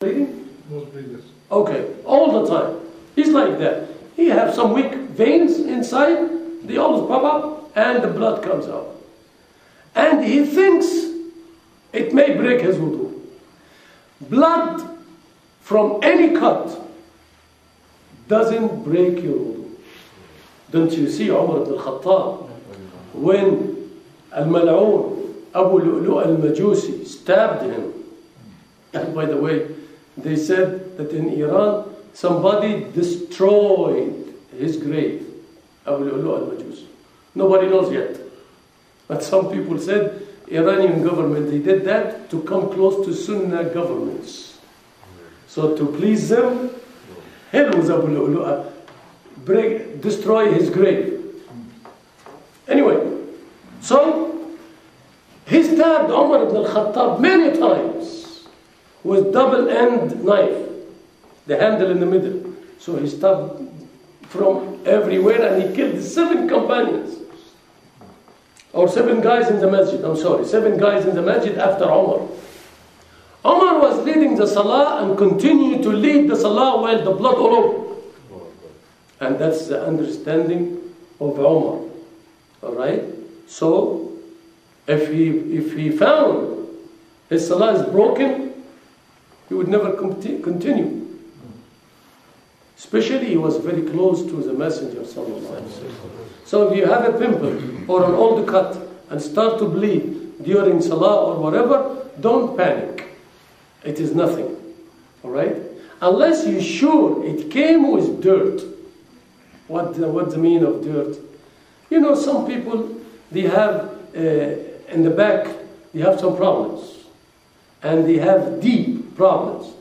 bleeding? Most bleeders. Okay, all the time. He's like that. He has some weak veins inside, they always pop up, and the blood comes out. And he thinks it may break his wudu. Blood from any cut doesn't break your wudu. Don't you see Umar ibn al-Khattab, when al-Mal'oon, Abu Lu'lu' al-Majusi, stabbed him? And by the way, they said that in Iran, somebody destroyed his grave, Abu Lu'lu' al-Majusi. Nobody knows yet. But some people said, Iranian government, they did that to come close to Sunnah governments. So to please them, hell with Abu Lu'lu', destroy his grave. Anyway, so he stabbed Umar ibn al-Khattab many times with double-end knife, the handle in the middle. So he stabbed from everywhere and he killed 7 companions. Or 7 guys in the masjid, 7 guys in the masjid after Umar. Umar was leading the salah and continued to lead the salah while the blood all over. And that's the understanding of Umar. Alright? So, if he found his salah is broken, he would never continue. Especially he was very close to the Messenger. So if you have a pimple or an old cut and start to bleed during salah or whatever, don't panic. It is nothing. Alright? Unless you're sure it came with dirt. What's the meaning of dirt? You know, some people, they have in the back, they have some problems. And they have deep problems.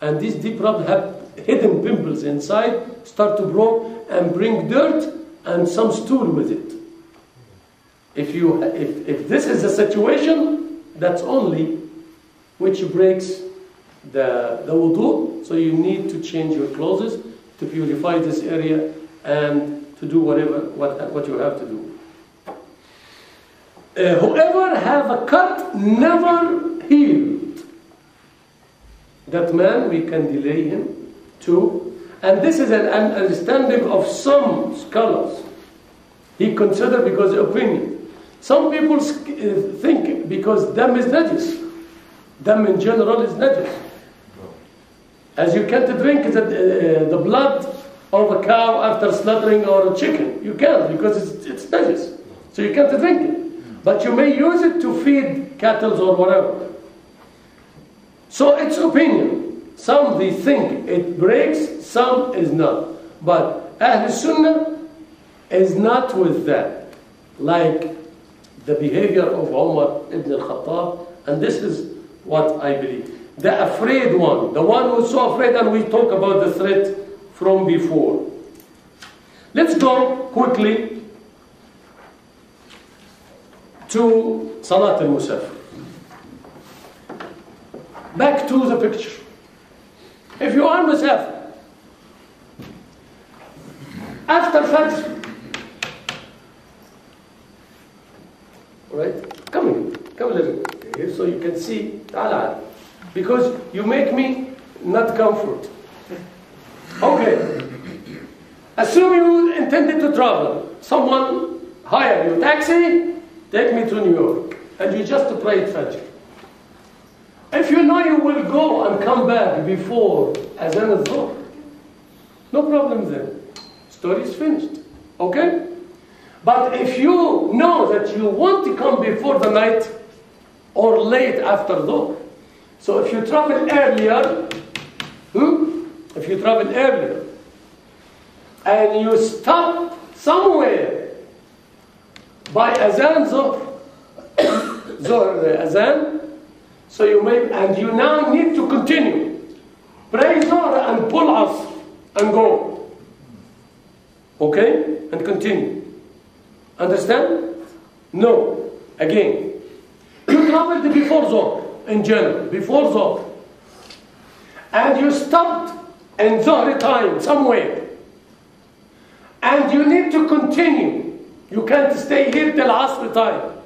And these deep problems have hidden pimples inside, start to grow and bring dirt and some stool with it. If this is the situation, that's only which breaks the wudu. So you need to change your clothes to purify this area and to do what you have to do. Whoever have a cut never healed, that man we can delay him too. And this is an understanding of some scholars. He considered because of opinion. Some people think because dam is najis. Dam in general is najis. As you can't drink the blood of a cow after slaughtering or a chicken. You can't because it's najis. So you can't drink it. But you may use it to feed cattle or whatever. So it's opinion. Some they think it breaks, some is not. But Ahl Sunnah is not with that. Like the behavior of Umar ibn al-Khattab. And this is what I believe. The afraid one, the one who's so afraid, and we talk about the threat from before. Let's go quickly to Salat al-Musafir. Back to the picture. If you are Musafir, after Fajr, alright, come a little bit here so you can see, because you make me not comfort. Okay, assume you intended to travel. Someone hired you, taxi, take me to New York, and you just prayed Fajr. If you know you will go and come back before Azan al-Dhuhr, no problem then. Story is finished. Okay? But if you know that you want to come before the night or late after Dhuhr, so if you travel earlier, and you stop somewhere by Azan Dhuhr, Azan, so you now need to continue. Pray Dhuhr and pull Asr and go. Okay? And continue. Understand? No. Again. You traveled before Dhuhr, in general, before Dhuhr. And you stopped in Dhuhr time somewhere. And you need to continue. You can't stay here till Asr time.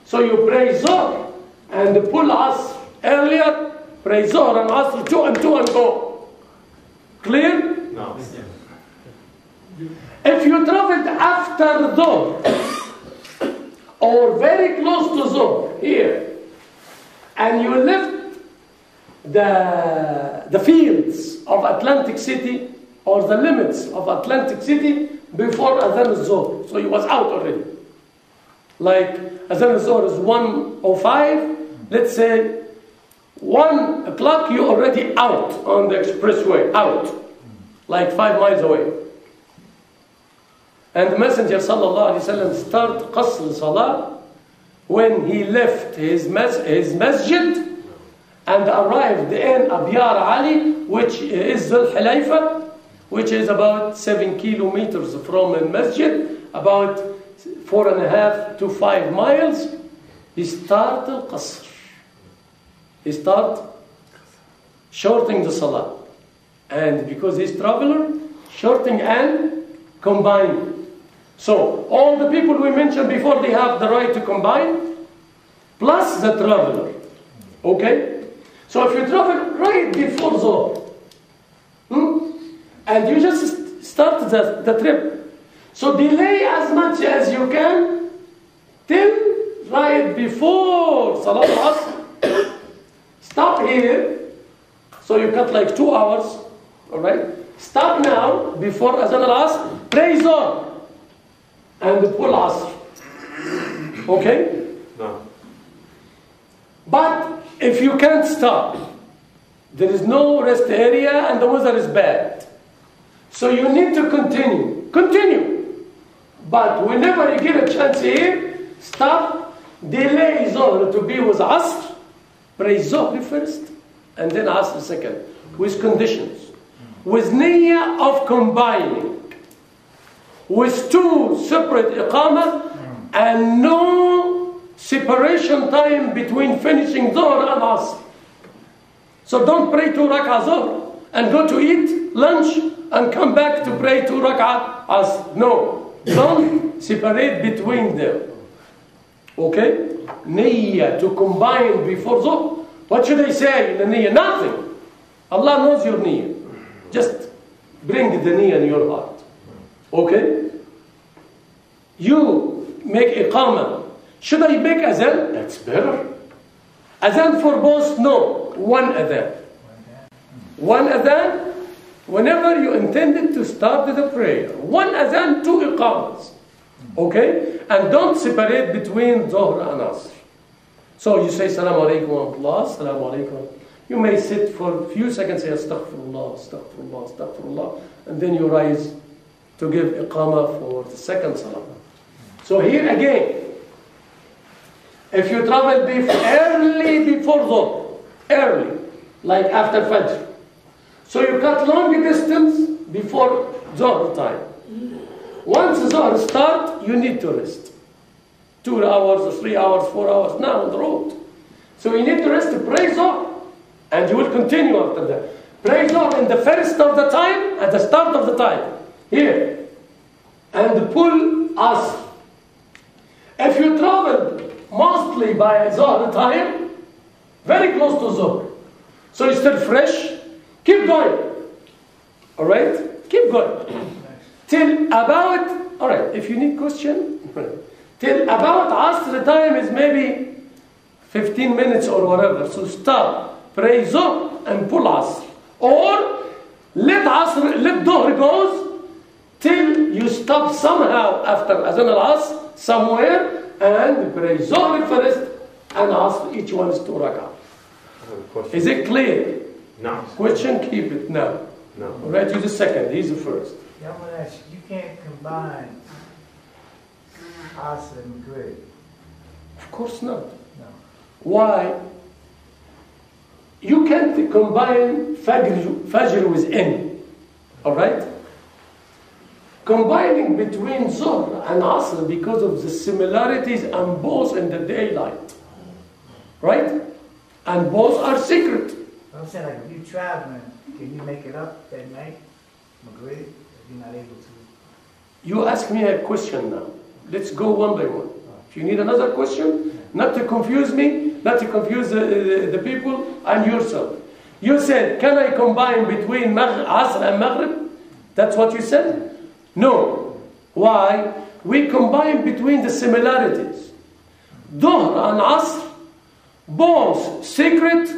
So you pray Dhuhr and pull Asr earlier, pray Zuhr and Asr 2 and 2 and go. Clear? No. If you traveled after Dhuhr or very close to Dhuhr here, and you left the fields of Atlantic City or the limits of Atlantic City before Adhan al-Zuhr, so you was out already. Like Adhan al-Zuhr is 1:05, let's say 1 o'clock you're already out on the expressway, out, like 5 miles away. And the Messenger sallallahu alaihi wasallam started Qasr Salah when he left his masjid and arrived in Abyar Ali, which is Dhul Hulayfa, which is about 7 kilometers from the masjid, about 4.5 to 5 miles. He started Qasr. He started shortening the Salah. And because he's traveler, shortening and combining. So, all the people we mentioned before, they have the right to combine, plus the traveler. Okay? So, if you travel right before Dhuhr, and you just start the trip, so delay as much as you can till right before Salat al-Asr. Stop here, so you cut like 2 hours, alright? Stop now, before Azan al-Asr, pray Dhuhr. And pull Asr. Okay? No. But if you can't stop, there is no rest area and the weather is bad. So you need to continue. Continue. But whenever you get a chance here, stop, delay Zuhr to be with Asr, pray Zuhr first, and then Asr second, with conditions. With niyyah of combining. With 2 separate iqamah and no separation time between finishing Dhuhr and Asr. So don't pray 2 rak'ah Dhuhr and go to eat lunch and come back to pray 2 rak'ah Asr. No, don't separate between them. Okay? Niyyah to combine before Dhuhr. What should I say in the niyyah? Nothing. Allah knows your niyyah. Just bring the niyyah in your heart. Okay? You make iqamah. Should I make azan? That's better. Azan for both? No. One adhan. One adhan whenever you intended to start the prayer. One adhan, 2 iqamahs. Okay? And don't separate between Dhuhr and Asr. So you say Assalamu alaikum wa rahmatullah, Assalamu alaikum. You may sit for a few seconds, say Astaghfirullah, Astaghfirullah, Astaghfirullah, and then you rise to give iqamah for the second salah. So here again, if you travel early before Dhuhr, early, like after Fajr, so you cut long distance before Dhuhr time. Once Dhuhr start, you need to rest. 2 hours, 3 hours, 4 hours now on the road. So you need to rest to pray Dhuhr. And you will continue after that. Pray Dhuhr in the first of the time, at the start of the time. Here. And pull Asr. If you travel mostly by Dhuhr time, very close to Dhuhr. So you're still fresh, keep going. Alright? Keep going. Till about, alright, if you need question, till about Asr time is maybe 15 minutes or whatever. So stop. Pray Dhuhr and pull Asr. Or let Dhuhr goes till you stop somehow after Azan al-Asr somewhere and pray Dhuhr first and Asr. Each one is 2 rak'ah. Is it clear? No. Question, keep it now. No. Alright, you the second, he's the first. Yeah, I'm gonna ask you, you can't combine Asr and Maghrib. Of course not. No. Why? You can't combine Fajr with any. Alright? Combining between Dhuhr and Asr because of the similarities and both in the daylight. Right? And both are secret. I'm saying, like, if you're traveling, can you make it up that night, Maghrib, if you're not able to? You ask me a question now. Let's go one by one. If you need another question, not to confuse me, not to confuse the people and yourself. You said, can I combine between Asr and Maghrib? That's what you said? No. Why? We combine between the similarities. Dhuhr and Asr, both secret